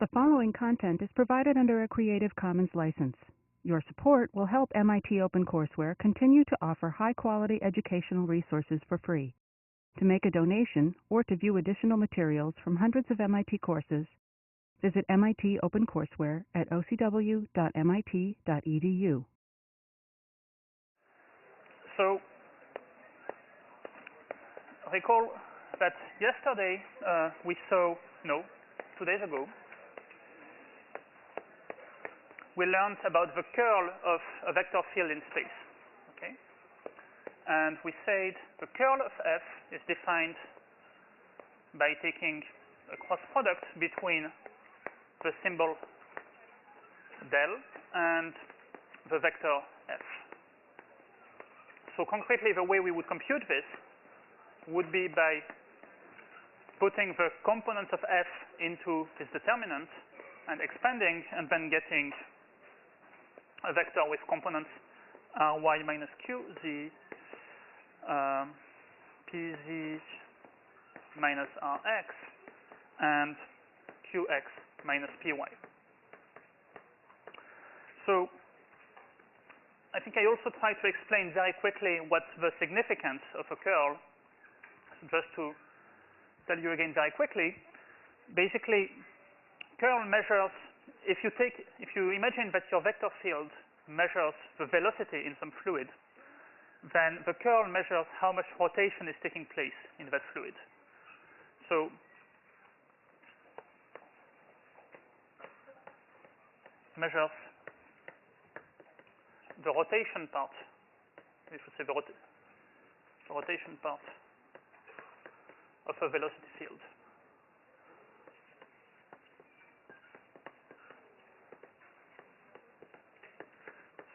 The following content is provided under a Creative Commons license. Your support will help MIT OpenCourseware continue to offer high-quality educational resources for free. To make a donation or to view additional materials from hundreds of MIT courses, visit MIT OpenCourseware at ocw.mit.edu. So, recall that yesterday we saw, 2 days ago, we learned about the curl of a vector field in space, okay? And we said the curl of F is defined by taking a cross product between the symbol del and the vector F. So concretely, the way we would compute this would be by putting the components of F into this determinant and expanding and then getting a vector with components ry minus qz, pz minus rx, and qx minus py. So I think I also try to explain very quickly what's the significance of a curl. So just to tell you again very quickly, basically curl measures, if you imagine that your vector field measures the velocity in some fluid, then the curl measures how much rotation is taking place in that fluid. So measures the rotation part, we should say the rotation part of a velocity field.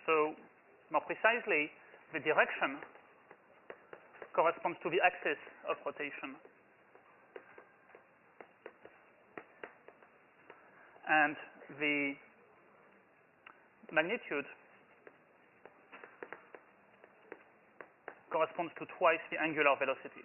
So more precisely, the direction corresponds to the axis of rotation. And the magnitude corresponds to twice the angular velocity.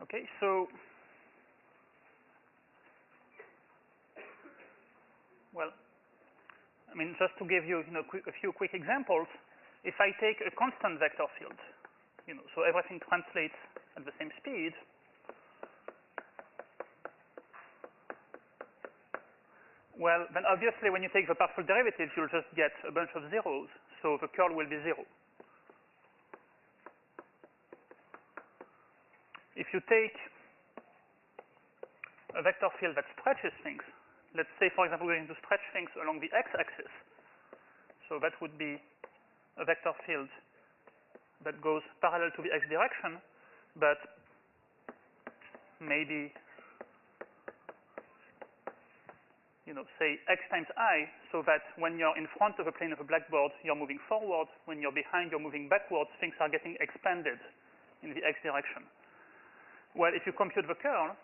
Okay, so, well, I mean, just to give you, a few quick examples, if I take a constant vector field, so everything translates at the same speed, well, then obviously when you take the partial derivatives, you'll just get a bunch of zeros, so the curl will be 0. If you take a vector field that stretches things, let's say, for example, we're going to stretch things along the x-axis. So that would be a vector field that goes parallel to the x direction, but maybe, say x times I, so that when you're in front of a plane of a blackboard, you're moving forward. When you're behind, you're moving backwards. Things are getting expanded in the x direction. Well, if you compute the curl,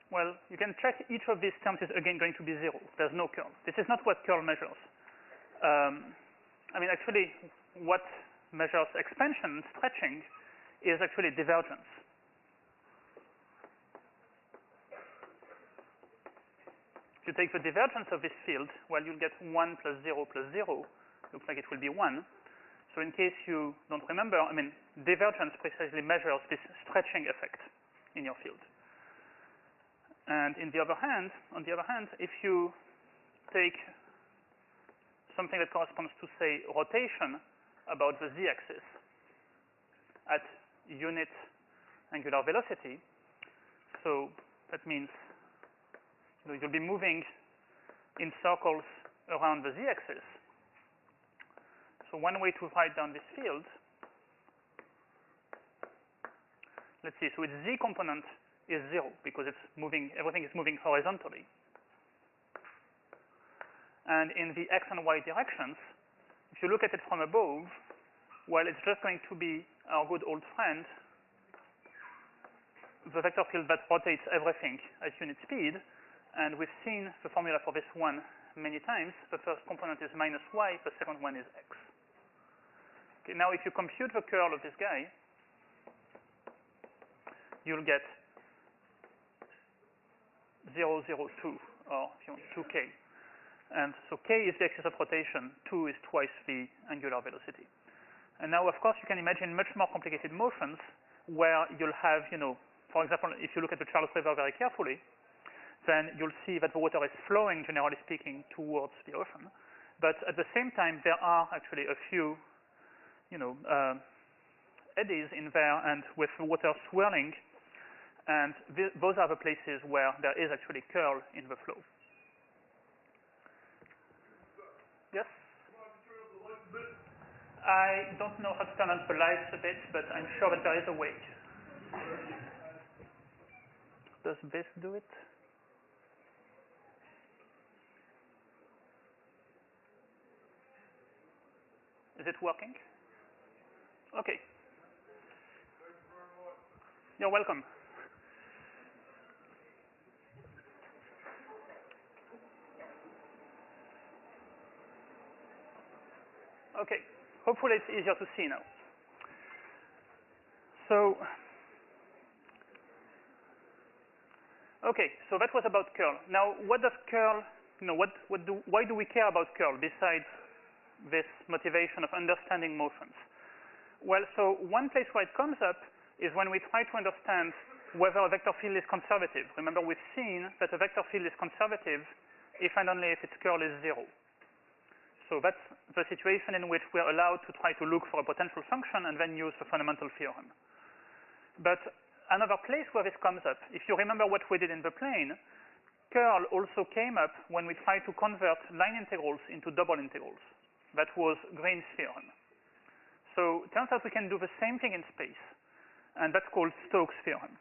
well, you can check each of these terms is again going to be 0. There's no curl. This is not what curl measures. I mean, actually, what measures expansion and stretching is actually divergence. If you take the divergence of this field, well, you'll get 1 plus 0 plus 0. Looks like it will be 1. So in case you don't remember, I mean, divergence precisely measures this stretching effect in your field. And on the other hand, if you take something that corresponds to, say, rotation about the z-axis at unit angular velocity, so that means you'll be moving in circles around the z-axis. So one way to write down this field, let's see, so its z component is 0 because it's moving, everything is moving horizontally. And in the x and y directions, if you look at it from above, well, it's just going to be our good old friend the vector field that rotates everything at unit speed, and we've seen the formula for this one many times. The first component is minus y, the second one is x. Okay, now if you compute the curl of this guy, you'll get 0, 0, 2, or if you want, 2k. And so k is the axis of rotation, 2 is twice the angular velocity. And now, of course, you can imagine much more complicated motions where you'll have, for example, if you look at the Charles River very carefully, then you'll see that the water is flowing, generally speaking, towards the ocean. But at the same time, there are actually a few, eddies in there, and with the water swirling, and those are the places where there is actually curl in the flow. Yes? I don't know how to turn on the lights a bit, but I'm sure that there is a way. Does this do it? Is it working? Okay. You're welcome. Okay. Hopefully it's easier to see now. So, okay, so that was about curl. Now, what does curl, why do we care about curl besides this motivation of understanding motions? Well, so one place where it comes up is when we try to understand whether a vector field is conservative. Remember, we've seen that a vector field is conservative if and only if its curl is 0. So that's the situation in which we're allowed to try to look for a potential function and then use the fundamental theorem. But another place where this comes up, if you remember what we did in the plane, curl also came up when we tried to convert line integrals into double integrals. That was Green's theorem. So it turns out we can do the same thing in space, and that's called Stokes' theorem.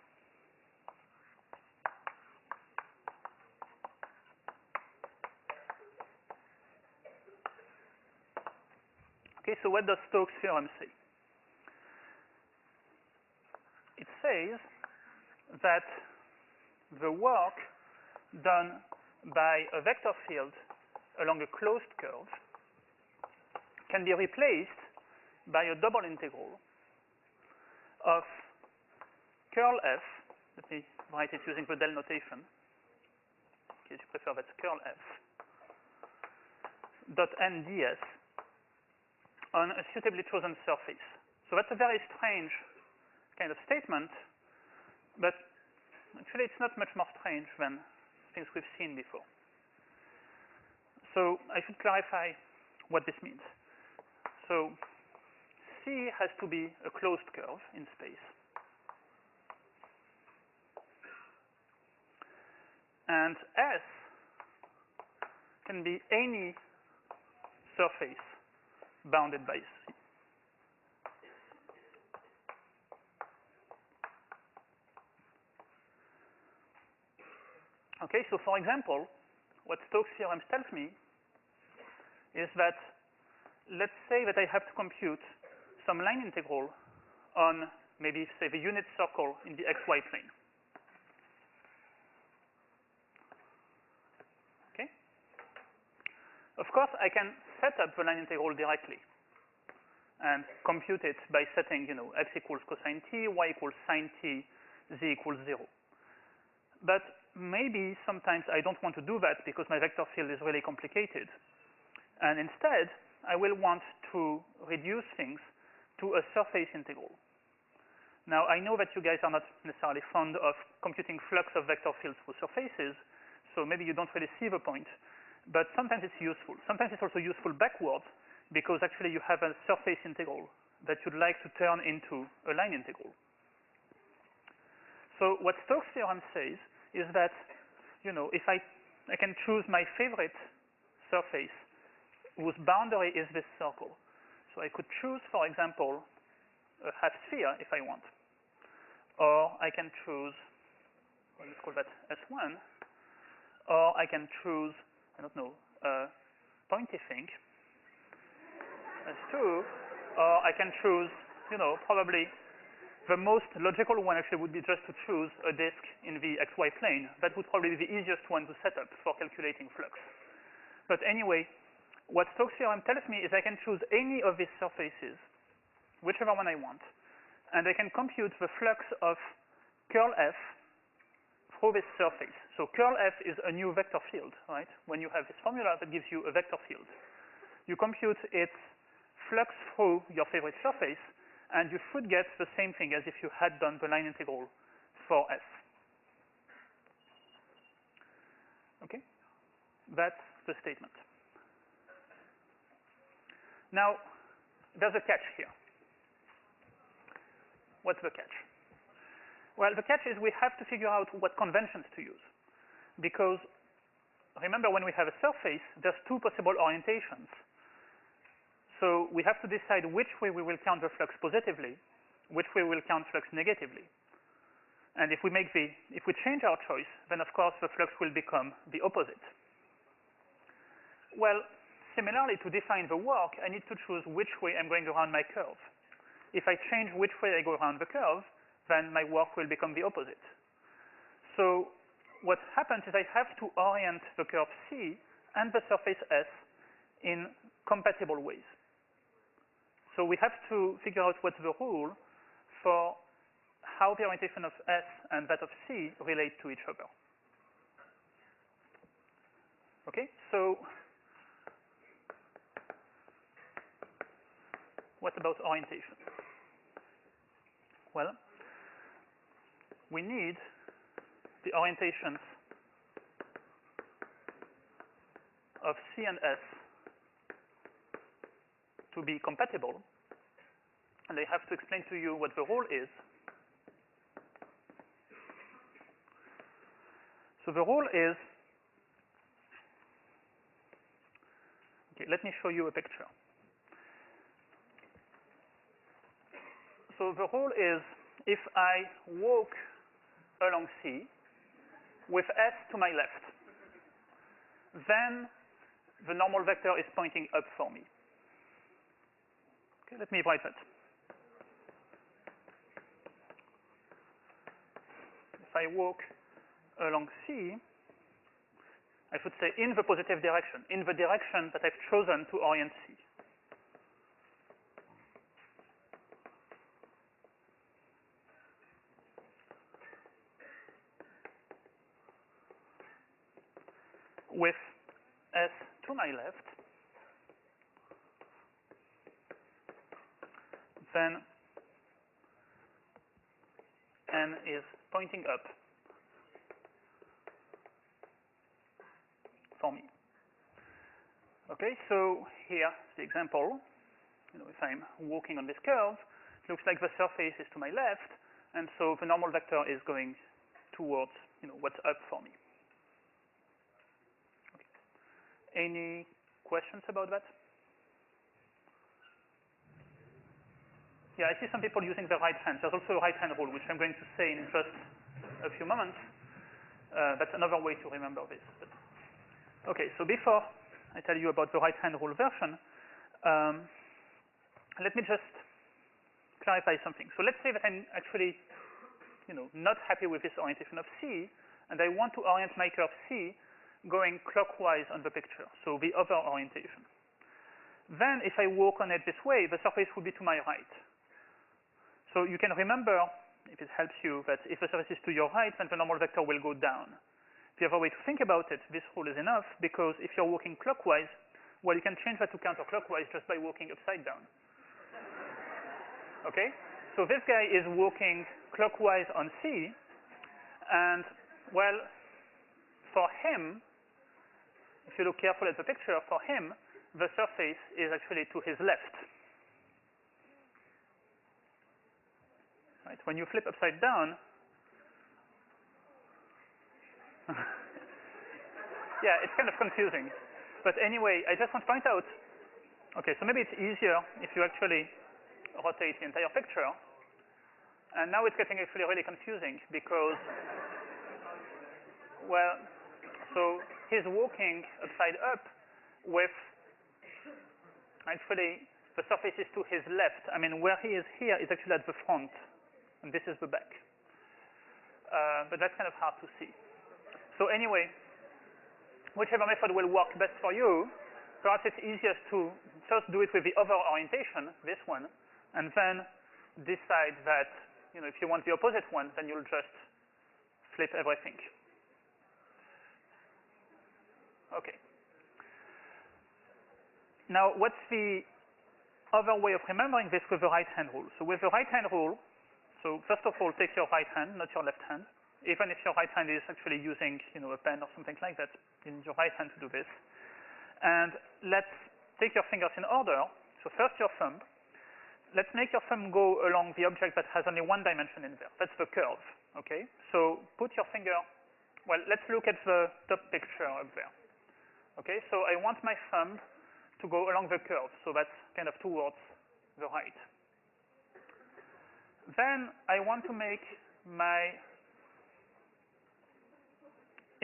Okay, so what does Stokes' theorem say? It says that the work done by a vector field along a closed curve can be replaced by a double integral of curl f. Let me write it using the del notation. In case you prefer, that's curl f dot n ds on a suitably chosen surface. So that's a very strange kind of statement, but actually it's not much more strange than things we've seen before. So I should clarify what this means. So C has to be a closed curve in space. And S can be any surface bounded by C. Okay, so for example, what Stokes' theorem tells me is that, let's say that I have to compute some line integral on maybe, say, the unit circle in the xy plane. Okay? Of course, I can set up the line integral directly and compute it by setting, x equals cosine t, y equals sine t, z equals 0. But maybe sometimes I don't want to do that because my vector field is really complicated. And instead, I will want to reduce things to a surface integral. Now, I know that you guys are not necessarily fond of computing flux of vector fields through surfaces, so maybe you don't really see the point. But sometimes it's useful. Sometimes it's also useful backwards, because actually you have a surface integral that you'd like to turn into a line integral. So what Stokes' theorem says is that, if I can choose my favorite surface whose boundary is this circle. So I could choose, for example, a half sphere if I want. Or I can choose, let's call that S1. Or I can choose, I don't know, a pointy thing, S2. Or I can choose, probably The most logical one actually would be just to choose a disk in the xy plane. That would probably be the easiest one to set up for calculating flux. But anyway, what Stokes' theorem tells me is I can choose any of these surfaces, whichever one I want, and I can compute the flux of curl F through this surface. So curl F is a new vector field, right? When you have this formula that gives you a vector field, you compute its flux through your favorite surface, and you should get the same thing as if you had done the line integral for F. Okay? That's the statement. Now, there's a catch here. What's the catch? Well, the catch is we have to figure out what conventions to use. Because remember, when we have a surface, there's two possible orientations. So we have to decide which way we will count the flux positively, which way we will count flux negatively. And if we change our choice, then of course the flux will become the opposite. Well, similarly, to define the work, I need to choose which way I'm going around my curve. If I change which way I go around the curve, then my work will become the opposite. So what happens is I have to orient the curve C and the surface S in compatible ways. So we have to figure out what's the rule for how the orientation of S and that of C relate to each other. Okay, so what about orientation? Well, we need the orientations of C and S to be compatible, and I have to explain to you what the rule is. So the rule is, okay, let me show you a picture. So the rule is, if I walk along C with S to my left, then the normal vector is pointing up for me. Okay, let me write that. If I walk along C, I should say in the positive direction, in the direction that I've chosen to orient C. With S to my left, then N is pointing up for me. Okay, so here the example. If I'm walking on this curve, it looks like the surface is to my left, and so the normal vector is going towards what's up for me. Any questions about that? Yeah, I see some people using the right hand. There's also a right hand rule, which I'm going to say in just a few moments. That's another way to remember this. But, okay, so before I tell you about the right hand rule version, let me just clarify something. So let's say that I'm actually not happy with this orientation of C, and I want to orient my curve C going clockwise on the picture, so the other orientation. Then if I walk on it this way, the surface will be to my right. So you can remember, if it helps you, that if the surface is to your right, then the normal vector will go down. The other way to think about it, this rule is enough, because if you're walking clockwise, well, you can change that to counterclockwise just by walking upside down. Okay? So this guy is walking clockwise on C, and, well, for him, if you look carefully at the picture, for him, the surface is actually to his left. Right? When you flip upside down, yeah, it's kind of confusing. But anyway, I just want to point out, okay, so maybe it's easier if you actually rotate the entire picture. And now it's getting actually really confusing because, well, so he's walking upside up with, actually, the surface is to his left. I mean, where he is here is actually at the front. and this is the back. But that's kind of hard to see. So anyway, whichever method will work best for you, perhaps it's easiest to first do it with the other orientation, this one, and then decide that, if you want the opposite one, then you'll just flip everything. Okay. Now, what's the other way of remembering this with the right-hand rule? So with the right-hand rule, so first of all, take your right hand, not your left hand. Even if your right hand is actually using, a pen or something like that, in your right hand to do this. And let's take your fingers in order. So first your thumb. Let's make your thumb go along the object that has only one dimension in there. That's the curve, okay? So put your finger, well, let's look at the top picture up there. Okay, so I want my thumb to go along the curve, so that's kind of towards the right. Then I want to make my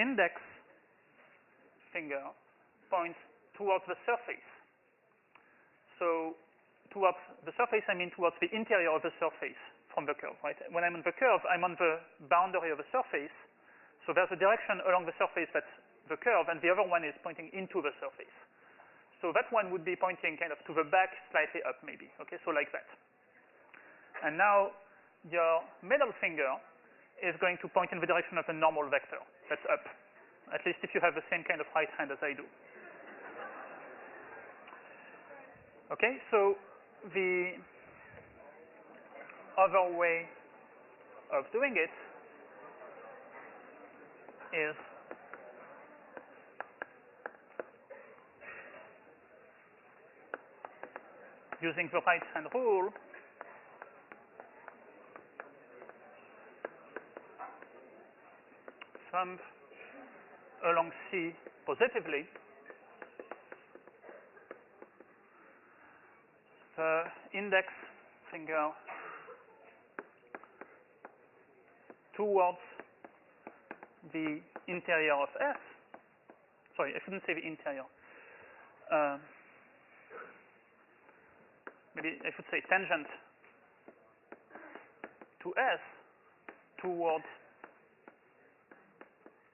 index finger points towards the surface. So towards the surface, I mean towards the interior of the surface from the curve, right? When I'm on the curve, I'm on the boundary of the surface. So there's a direction along the surface that's the curve, and the other one is pointing into the surface. So that one would be pointing kind of to the back, slightly up maybe, okay? So like that. And now your middle finger is going to point in the direction of the normal vector. That's up, at least if you have the same kind of right hand as I do. Okay, so the other way of doing it is using the right hand rule. Thumb along C positively. The index finger towards the interior of F. Sorry, I shouldn't say the interior. Maybe I should say tangent to S towards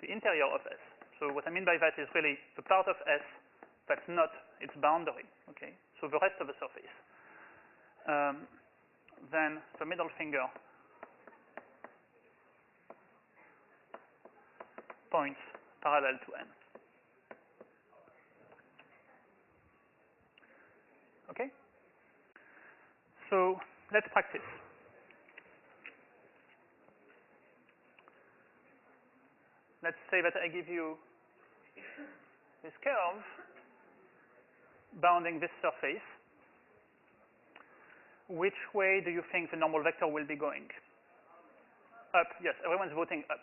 the interior of S. So what I mean by that is really the part of S that's not its boundary, okay? So the rest of the surface. Then the middle finger points parallel to N. Okay? So let's practice. Let's say that I give you this curve bounding this surface. Which way do you think the normal vector will be going? Up, yes, everyone's voting up.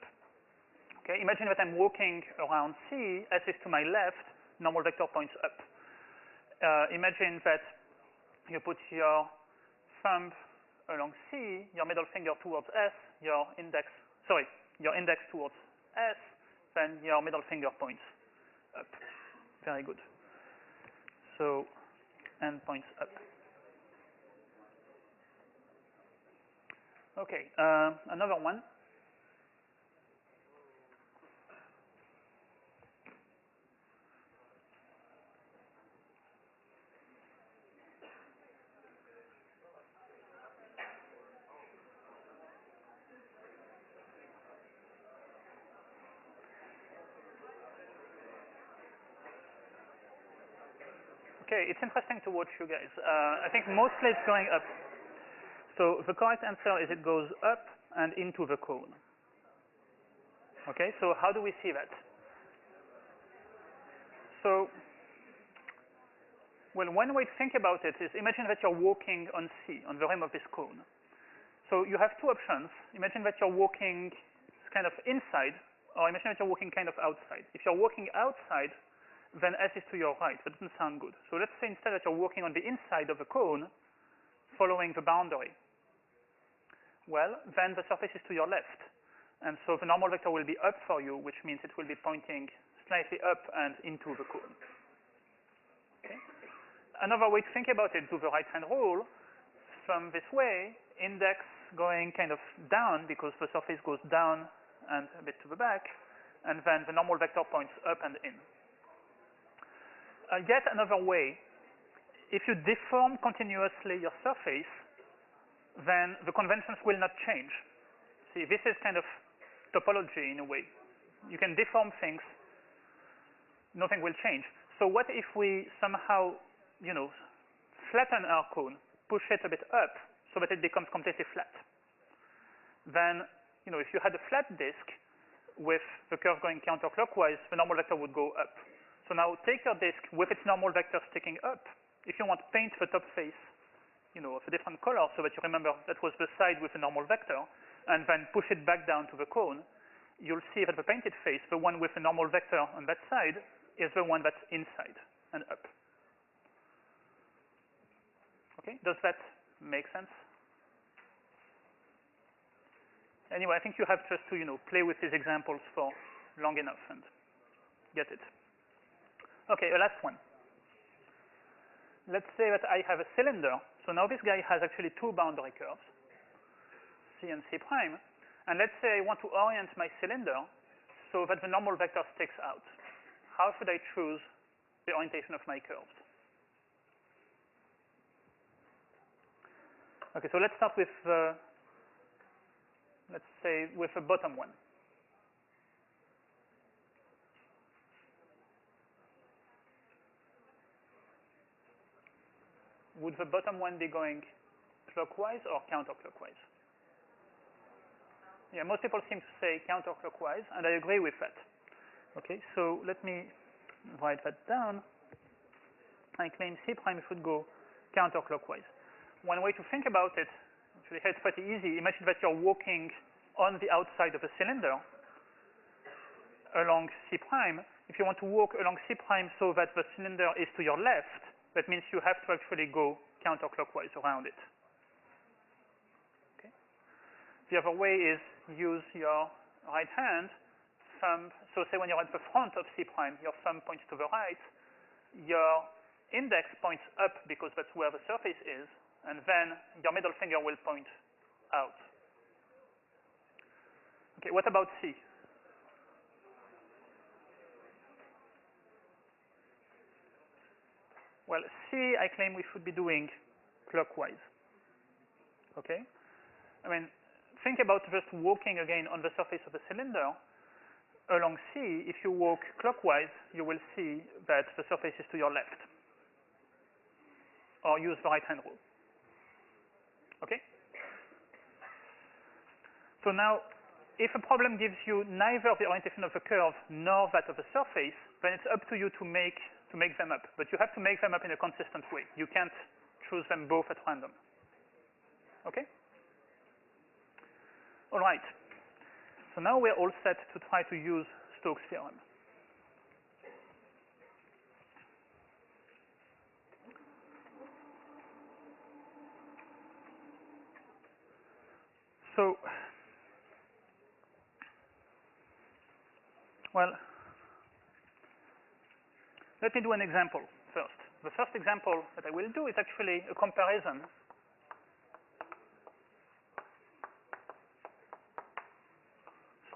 Okay, imagine that I'm walking around C, S is to my left, normal vector points up. Imagine that you put your thumb along C, your middle finger towards S, your index towards S, then your middle finger points up. Very good. So, N points up. Okay, another one. Okay, it's interesting to watch you guys. I think mostly it's going up. So the correct answer is it goes up and into the cone. Okay, so how do we see that? So, well, one way to think about it is imagine that you're walking on C, on the rim of this cone. So you have two options. Imagine that you're walking kind of inside, or imagine that you're walking kind of outside. If you're walking outside, then S is to your right. That doesn't sound good. So let's say instead that you're walking on the inside of the cone, following the boundary. Well, then the surface is to your left. And so the normal vector will be up for you, which means it will be pointing slightly up and into the cone. Okay? Another way to think about it, do the right-hand rule. From this way, index going kind of down because the surface goes down and a bit to the back, and then the normal vector points up and in. Yet another way, if you deform continuously your surface, then the conventions will not change. See, this is kind of topology in a way. You can deform things, nothing will change. So what if we somehow, flatten our cone, push it a bit up so that it becomes completely flat? Then, if you had a flat disk with the curve going counterclockwise, the normal vector would go up. So now take your disk with its normal vector sticking up. If you want to paint the top face, of a different color so that you remember that was the side with the normal vector, and then push it back down to the cone, you'll see that the painted face, the one with the normal vector on that side, is the one that's inside and up. Okay, does that make sense? Anyway, I think you have just to, play with these examples for long enough and get it. Okay, a last one. Let's say that I have a cylinder. So now this guy has actually two boundary curves, C and C prime. And let's say I want to orient my cylinder so that the normal vector sticks out. How should I choose the orientation of my curves? Okay, so let's start with, let's say, with the bottom one. Would the bottom one be going clockwise or counterclockwise? Yeah, most people seem to say counterclockwise, and I agree with that. Okay, so let me write that down. I claim C prime should go counterclockwise. One way to think about it, actually it's pretty easy. Imagine that you're walking on the outside of a cylinder along C prime. If you want to walk along C prime so that the cylinder is to your left, that means you have to actually go counterclockwise around it. Okay. The other way is use your right hand, thumb. So say when you're at the front of C prime, your thumb points to the right, your index points up because that's where the surface is, and then your middle finger will point out. Okay, what about C? Well, C, I claim we should be doing clockwise. Okay? I mean, think about just walking again on the surface of a cylinder. Along C, if you walk clockwise, you will see that the surface is to your left. Or use the right-hand rule. Okay? So now, if a problem gives you neither the orientation of the curve nor that of the surface, then it's up to you to make them up. But you have to make them up in a consistent way. You can't choose them both at random. Okay? All right. So now we're all set to try to use Stokes' theorem. So, well, let me do an example first. The first example that I will do is actually a comparison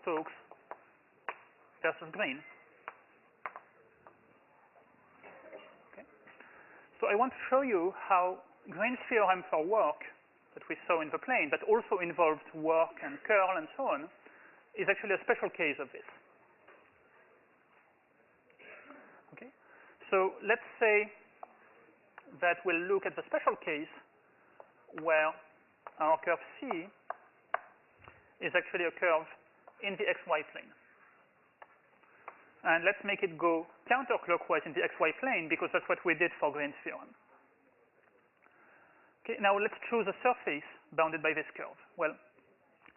Stokes versus Green. Okay. So I want to show you how Green's theorem for work that we saw in the plane, that also involved work and curl and so on, is actually a special case of this. Okay. So let's say that we'll look at the special case where our curve C is actually a curve in the xy plane. And let's make it go counterclockwise in the xy plane because that's what we did for Green's theorem. Okay, now let's choose a surface bounded by this curve. Well,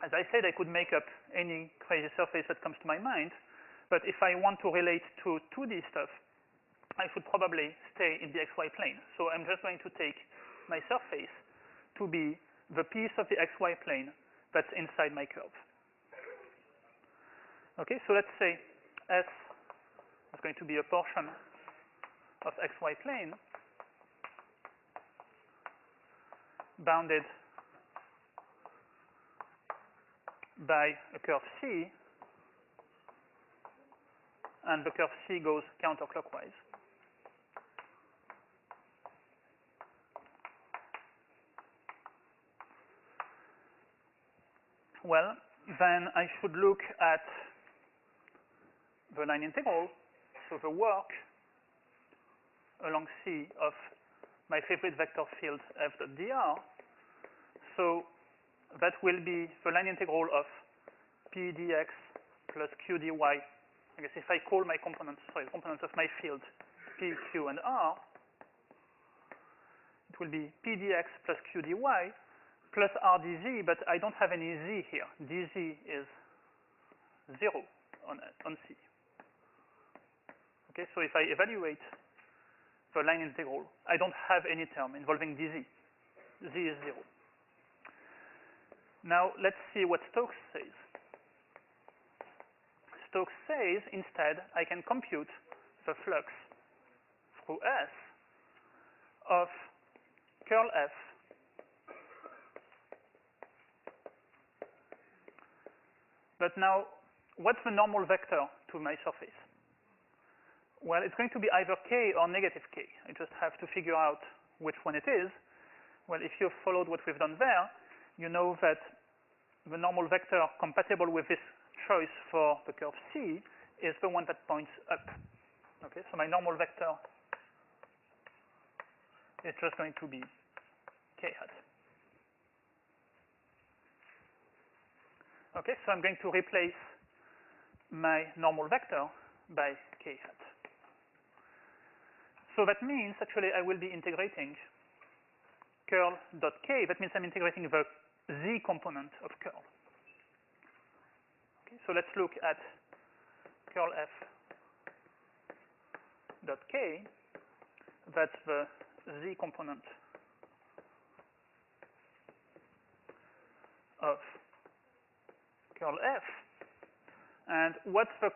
as I said, I could make up any crazy surface that comes to my mind, but if I want to relate to 2D stuff, I should probably stay in the xy plane. So I'm just going to take my surface to be the piece of the xy plane that's inside my curve. Okay, so let's say S is going to be a portion of xy plane bounded by a curve C, and the curve C goes counterclockwise. Well, then I should look at the line integral, so the work along C of my favorite vector field f dot dr. So that will be the line integral of p dx plus q dy. I guess if I call my components, components of my field p, q, and r, it will be p dx plus q dy plus r dz, but I don't have any z here. dz is 0 on C. Okay, so if I evaluate the line integral, I don't have any term involving dz. Z is 0. Now let's see what Stokes says. Stokes says instead I can compute the flux through S of curl F but now what's the normal vector to my surface? Well, it's going to be either k or negative k. I just have to figure out which one it is. Well, if you've followed what we've done there, you know that the normal vector compatible with this choice for the curve C is the one that points up. Okay, so my normal vector is just going to be k hat. Okay, so I'm going to replace my normal vector by k hat. So that means actually I will be integrating curl dot k. That means I'm integrating the z component of curl. Okay, so let's look at curl f dot k. That's the z component of curl f. And what's the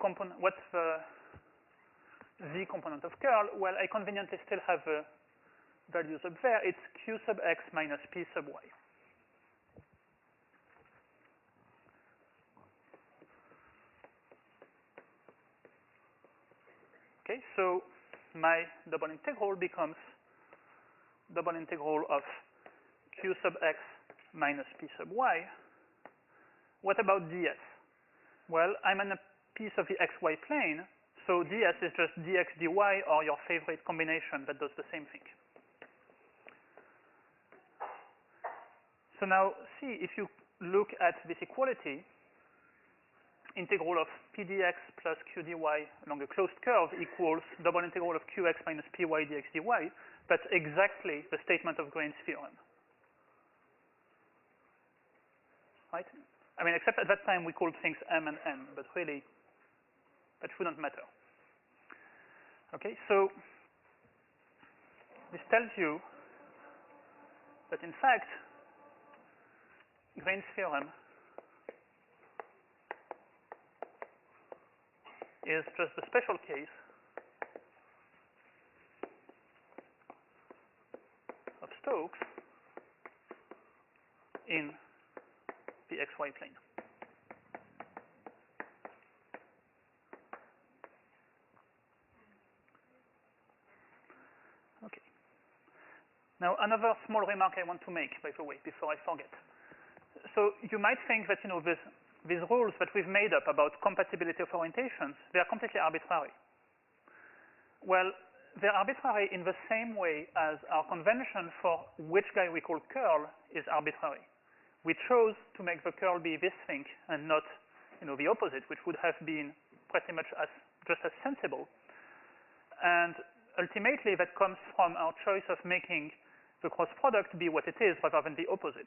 z component of curl? Well, I conveniently still have the values up there. It's q sub x minus p sub y. Okay, so my double integral becomes double integral of q sub x minus p sub y. What about ds? Well, I'm on a piece of the xy plane, so ds is just dx dy or your favorite combination that does the same thing. So now, see, if you look at this equality, integral of p dx plus q dy along a closed curve equals double integral of qx minus py dx dy. That's exactly the statement of Green's theorem. Right? I mean, except at that time we called things m and n, but really that shouldn't matter. Okay, so this tells you that in fact Green's theorem is just a special case of Stokes in the xy plane. Okay. Now another small remark I want to make, by the way, before I forget. So you might think that, you know, these rules that we've made up about compatibility of orientations, they are completely arbitrary. Well, they're arbitrary in the same way as our convention for which guy we call curl is arbitrary. We chose to make the curl be this thing and not, you know, the opposite, which would have been pretty much just as sensible. And ultimately, that comes from our choice of making the cross product be what it is rather than the opposite.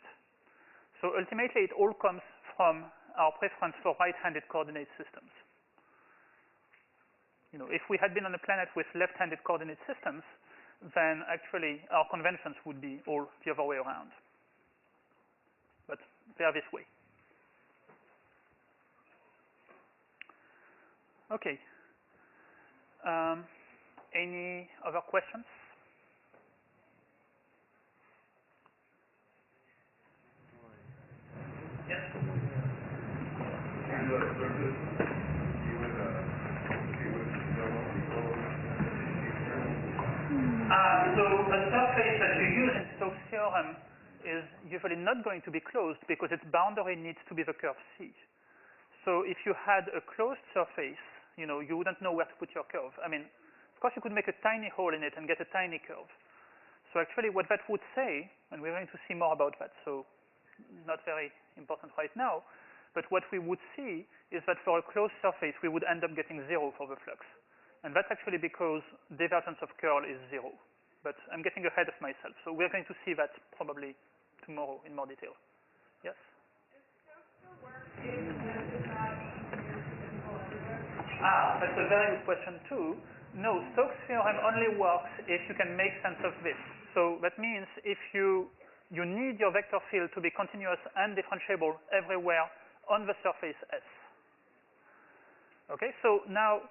So ultimately, it all comes from our preference for right-handed coordinate systems. You know, if we had been on a planet with left-handed coordinate systems, then actually our conventions would be all the other way around. But they are this way. Okay. Any other questions? Yes? So a surface that you use in Stokes' theorem is usually not going to be closed because its boundary needs to be the curve C. So if you had a closed surface, you wouldn't know where to put your curve. I mean, of course you could make a tiny hole in it and get a tiny curve. So actually what that would say, and we're going to see more about that, so not very important right now, but what we would see is that for a closed surface we would end up getting 0 for the flux. And that's actually because divergence of curl is 0. But I'm getting ahead of myself, so we're going to see that probably tomorrow in more detail. Yes? That's a very good question too. No, Stokes' theorem only works if you can make sense of this. So that means if you need your vector field to be continuous and differentiable everywhere on the surface S. Okay, so now,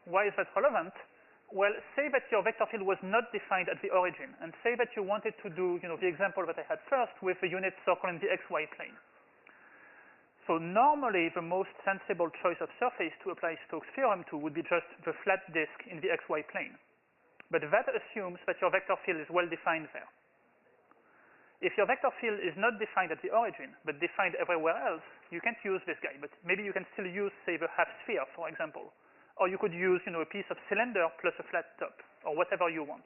why is that relevant? Well, say that your vector field was not defined at the origin, and say that you wanted to do, the example that I had first with a unit circle in the xy plane. So normally, the most sensible choice of surface to apply Stokes' theorem to would be just the flat disk in the xy plane. But that assumes that your vector field is well defined there. If your vector field is not defined at the origin, but defined everywhere else, you can't use this guy. But maybe you can still use, say, the half sphere, for example. Or you could use, a piece of cylinder plus a flat top, or whatever you want,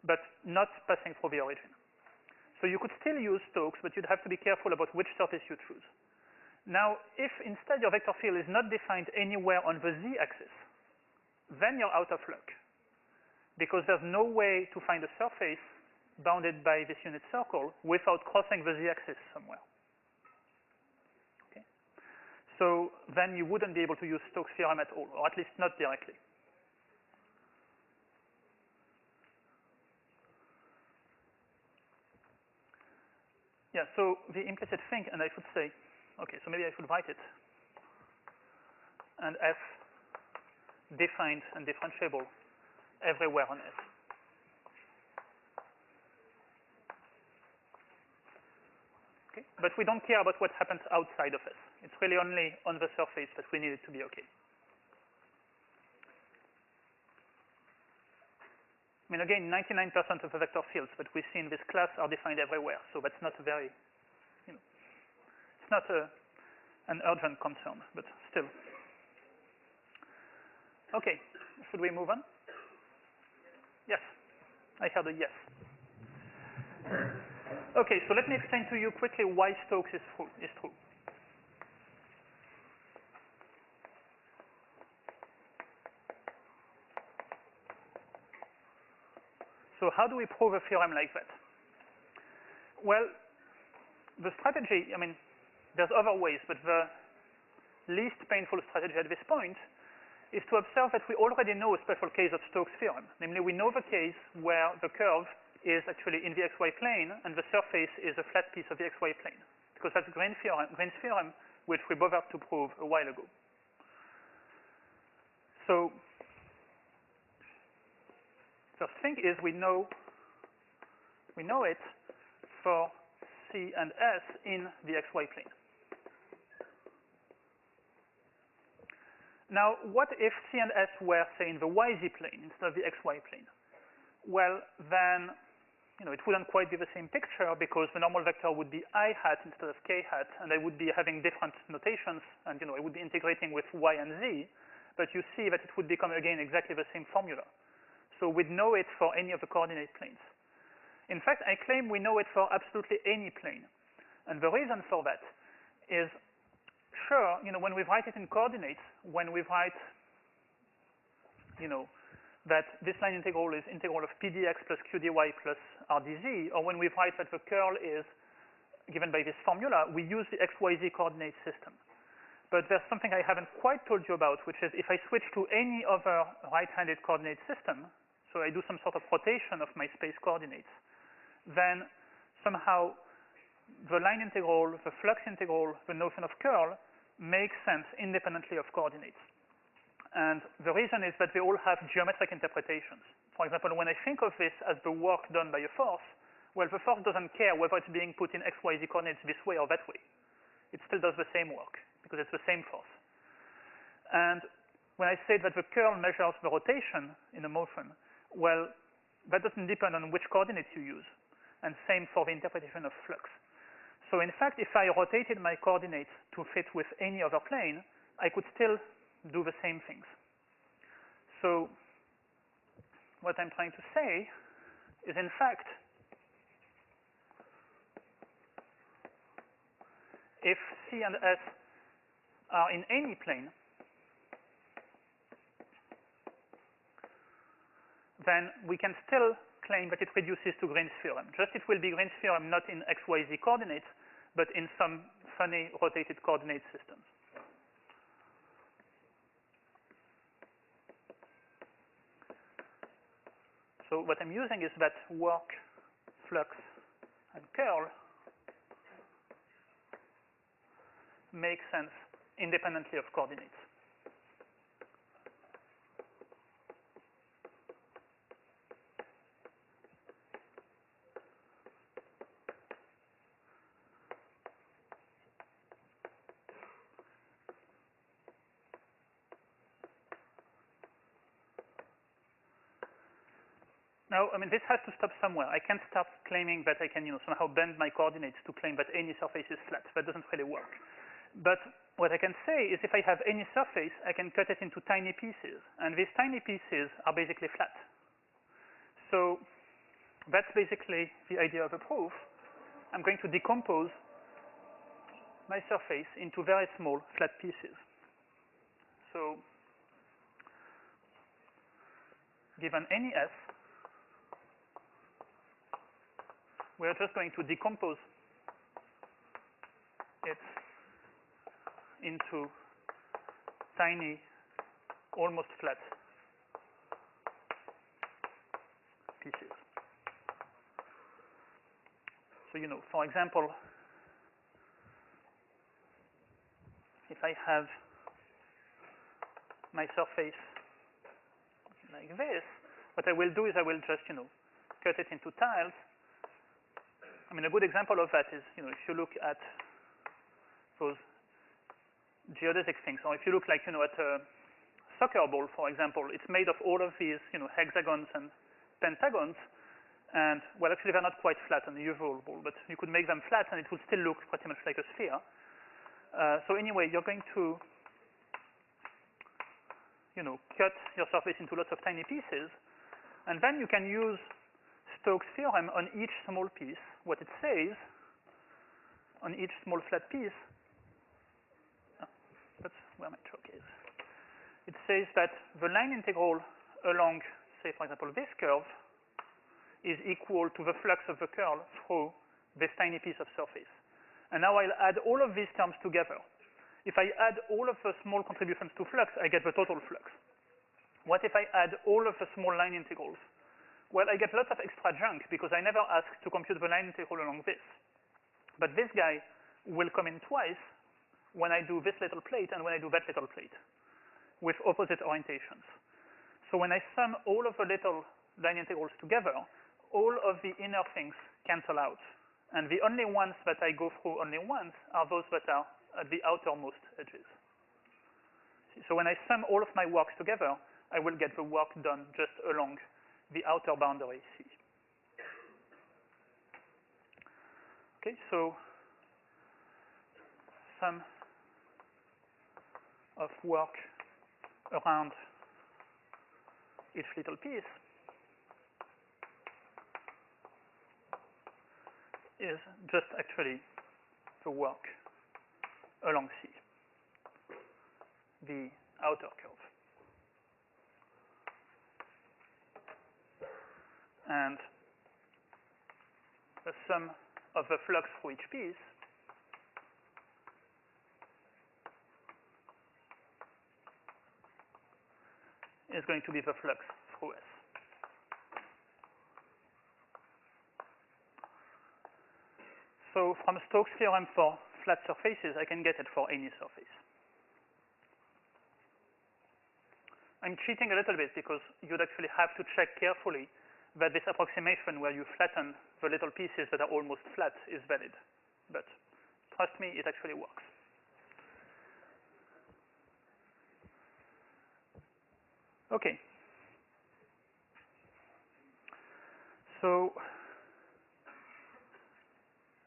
but not passing through the origin. So you could still use Stokes, but you'd have to be careful about which surface you choose. Now, if instead your vector field is not defined anywhere on the z-axis, then you're out of luck, because there's no way to find a surface bounded by this unit circle without crossing the z-axis somewhere. Okay? So then you wouldn't be able to use Stokes' theorem at all, or at least not directly. Yeah, so the implicit thing, and I should say, okay, so maybe I should write it. And F defined and differentiable everywhere on S. Okay, but we don't care about what happens outside of S. It's really only on the surface that we need it to be okay. I mean, again, 99% of the vector fields that we see in this class are defined everywhere, so that's not a very, it's not an urgent concern, but still. Okay, should we move on? Yes, I heard a yes. Okay, so let me explain to you quickly why Stokes is true. So how do we prove a theorem like that? Well, the strategy, I mean, there's other ways, but the least painful strategy at this point is to observe that we already know a special case of Stokes' theorem. Namely, we know the case where the curve is actually in the xy plane and the surface is a flat piece of the xy plane, because that's Green's theorem, which we bothered to prove a while ago. So first thing is we know it for C and S in the xy plane. Now, what if C and S were, say, in the yz plane instead of the xy plane? Well, then, it wouldn't quite be the same picture because the normal vector would be I hat instead of k hat, and I would be having different notations, and, I would be integrating with y and z, but you see that it would become, again, exactly the same formula. So we'd know it for any of the coordinate planes. In fact, I claim we know it for absolutely any plane. And the reason for that is, sure, when we write it in coordinates, when we write, that this line integral is integral of p dx plus q dy plus r dz, or when we write that the curl is given by this formula, we use the xyz coordinate system. But there's something I haven't quite told you about, which is if I switch to any other right-handed coordinate system, so I do some sort of rotation of my space coordinates, then somehow the line integral, the flux integral, the notion of curl makes sense independently of coordinates. And the reason is that they all have geometric interpretations. For example, when I think of this as the work done by a force, well, the force doesn't care whether it's being put in xyz coordinates this way or that way. It still does the same work because it's the same force. And when I say that the curl measures the rotation in a motion, well, that doesn't depend on which coordinates you use, and same for the interpretation of flux. So in fact, if I rotated my coordinates to fit with any other plane, I could still do the same things. So what I'm trying to say is, in fact, if C and S are in any plane, then we can still claim that it reduces to Green's theorem. Just it will be Green's theorem not in x, y, z coordinates, but in some funny rotated coordinate systems. So what I'm using is that work, flux, and curl make sense independently of coordinates. Now, I mean, this has to stop somewhere. I can't start claiming that I can, somehow bend my coordinates to claim that any surface is flat. That doesn't really work. But what I can say is if I have any surface, I can cut it into tiny pieces. And these tiny pieces are basically flat. So that's basically the idea of a proof. I'm going to decompose my surface into very small flat pieces. So given any S, we're just going to decompose it into tiny, almost flat pieces. So, for example, if I have my surface like this, what I will do is I will just, cut it into tiles. I mean, a good example of that is, if you look at those geodesic things, or if you look like, at a soccer ball, for example, it's made of all of these, hexagons and pentagons, and, well, actually, they're not quite flat on the usual ball, but you could make them flat, and it would still look pretty much like a sphere. So anyway, you're going to, cut your surface into lots of tiny pieces, and then you can use Stokes' theorem on each small piece. What it says on each small flat piece, that's where my chalk is. It says that the line integral along, say, for example, this curve is equal to the flux of the curl through this tiny piece of surface. And now I'll add all of these terms together. If I add all of the small contributions to flux, I get the total flux. What if I add all of the small line integrals? Well, I get lots of extra junk because I never asked to compute the line integral along this. But this guy will come in twice when I do this little plate and when I do that little plate with opposite orientations. So when I sum all of the little line integrals together, all of the inner things cancel out. And the only ones that I go through only once are those that are at the outermost edges. So when I sum all of my works together, I will get the work done just along the outer boundary C. Okay, so sum of work around each little piece is just actually the work along C, the outer curve. And the sum of the flux through each piece is going to be the flux through S. So from Stokes' theorem for flat surfaces, I can get it for any surface. I'm cheating a little bit because you'd actually have to check carefully that this approximation where you flatten the little pieces that are almost flat is valid. But trust me, it actually works. Okay. So,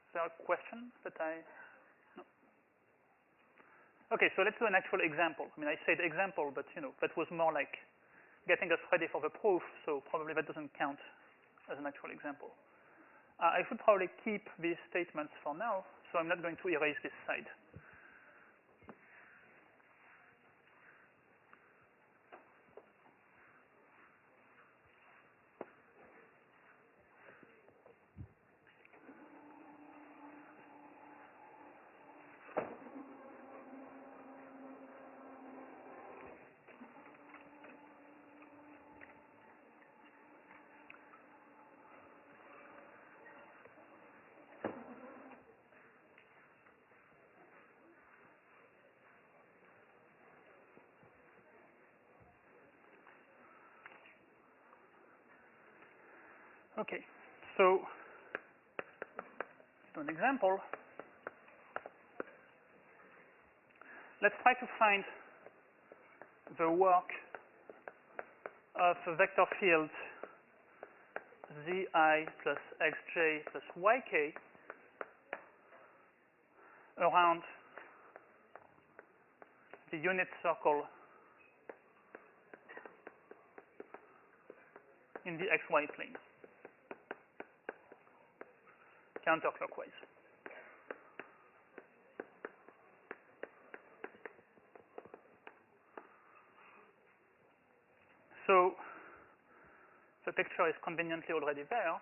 is there a question that no? Okay, so let's do an actual example. I mean, I said example, but that was more like getting us ready for the proof, so probably that doesn't count as an actual example. I should probably keep these statements for now, so I'm not going to erase this side. Okay, so let's do an example. Let's try to find the work of a vector field zi plus xj plus yk around the unit circle in the xy plane, counterclockwise. So the picture is conveniently already there.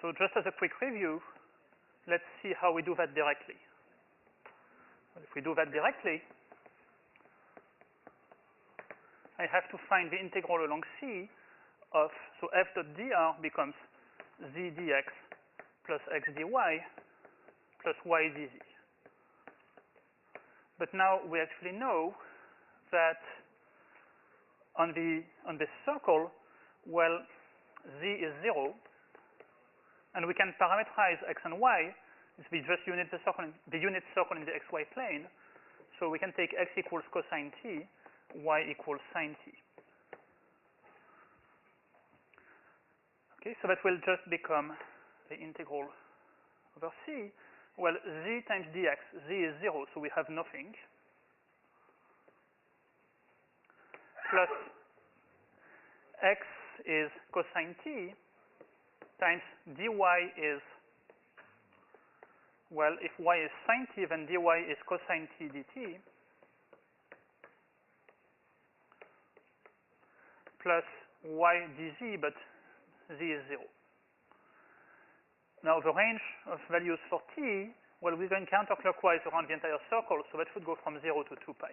So just as a quick review, let's see how we do that directly. Well, if we do that directly, I have to find the integral along C of, so f dot dr becomes z dx plus x dy plus y dz. But now we actually know that on this circle, well, z is 0, and we can parameterize x and y. We just unit the unit circle in the xy plane. So we can take x equals cosine t, y equals sine t. Okay, so that will just become the integral over C. Well, z times dx, z is 0, so we have nothing, plus x is cosine t times dy is, well, if y is sine t, then dy is cosine t dt, plus y dz, but z is 0. Now the range of values for t, well, we're going counterclockwise around the entire circle, so that would go from 0 to 2 pi.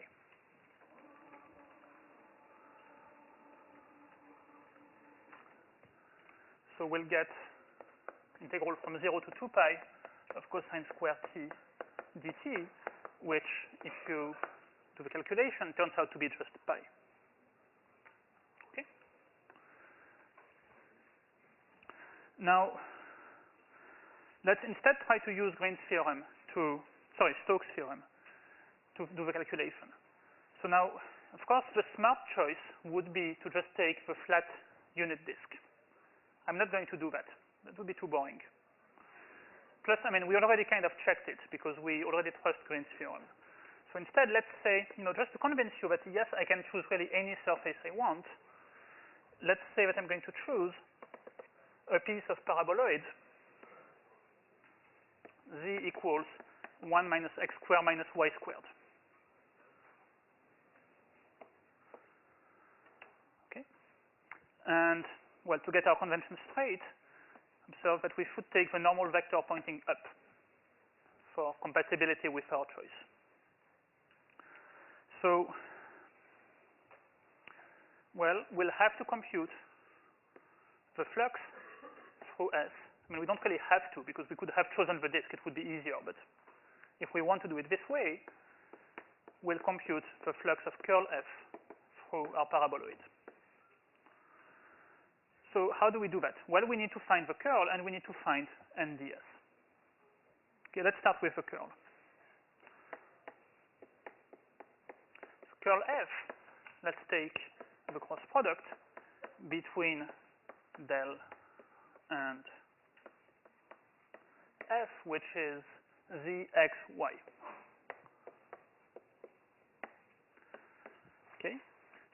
So we'll get integral from 0 to 2 pi of cosine square t dt, which, if you do the calculation, turns out to be just pi. Okay? Now, let's instead try to use Stokes' theorem to do the calculation. So now, of course, the smart choice would be to just take the flat unit disk. I'm not going to do that. That would be too boring. Plus, I mean, we already kind of checked it because we already trust Green's theorem. So instead, let's say, just to convince you that yes, I can choose really any surface I want, let's say that I'm going to choose a piece of paraboloid z equals 1 minus x squared minus y squared. Okay? And, well, to get our convention straight, observe that we should take the normal vector pointing up for compatibility with our choice. So, well, we'll have to compute the flux through S. I mean, we don't really have to, because we could have chosen the disk. It would be easier. But if we want to do it this way, we'll compute the flux of curl F through our paraboloid. So how do we do that? Well, we need to find the curl, and we need to find NDS. Okay, let's start with a curl. So curl F, let's take the cross product between del and F, which is the x, y. Okay,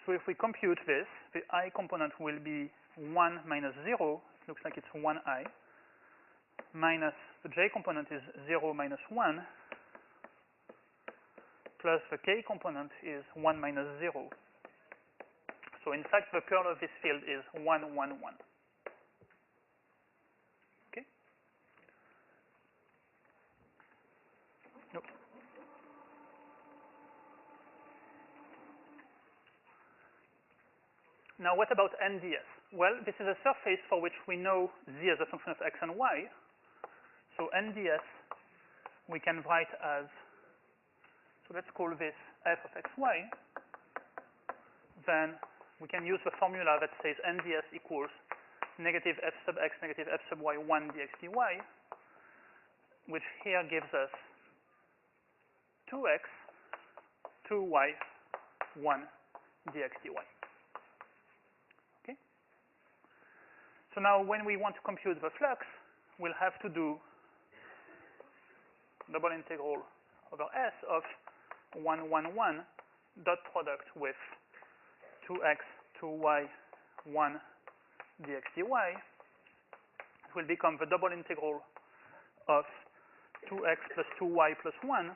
so if we compute this, the I component will be 1 minus 0, it looks like it's 1i, minus the j component is 0 minus 1, plus the k component is 1 minus 0. So in fact, the curl of this field is 1, 1, 1. Okay? Nope. Now what about NDS? Well, this is a surface for which we know z as a function of x and y. So NDS we can write as, so let's call this f of xy. Then we can use the formula that says NDS equals negative f sub x, negative f sub y, 1 dx dy, which here gives us 2x, 2y, 1 dx dy. Okay? So now when we want to compute the flux, we'll have to do double integral over S of 1, 1, 1 dot product with 2x, 2y, 1 dx dy. It will become the double integral of 2x plus 2y plus 1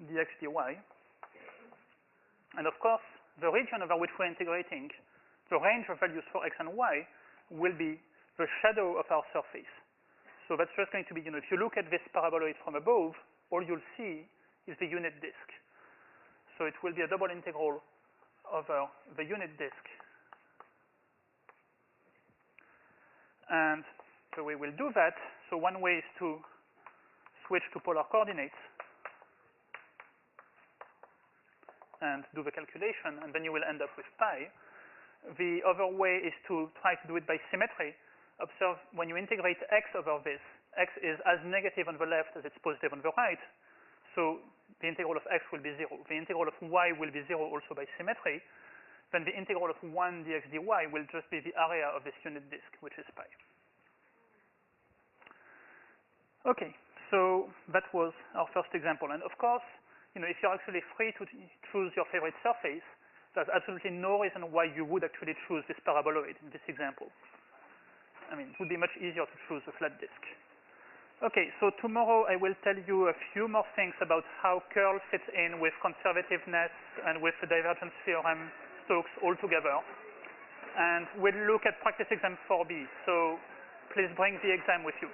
dx dy. And of course, the region over which we're integrating, the range of values for x and y, will be the shadow of our surface. So that's just going to be, if you look at this paraboloid from above, all you'll see is the unit disk. So it will be a double integral over the unit disk. And the way we'll do that, so one way is to switch to polar coordinates and do the calculation, and then you will end up with pi. The other way is to try to do it by symmetry. Observe when you integrate x over this, x is as negative on the left as it's positive on the right. So the integral of x will be 0. The integral of y will be 0 also by symmetry. Then the integral of 1 dx dy will just be the area of this unit disk, which is pi. Okay, so that was our first example. And of course, if you're actually free to choose your favorite surface, there's absolutely no reason why you would actually choose this paraboloid in this example. I mean, it would be much easier to choose a flat disk. Okay, so tomorrow I will tell you a few more things about how curl fits in with conservativeness and with the divergence theorem, Stokes, all together. And we'll look at practice exam 4B, so please bring the exam with you.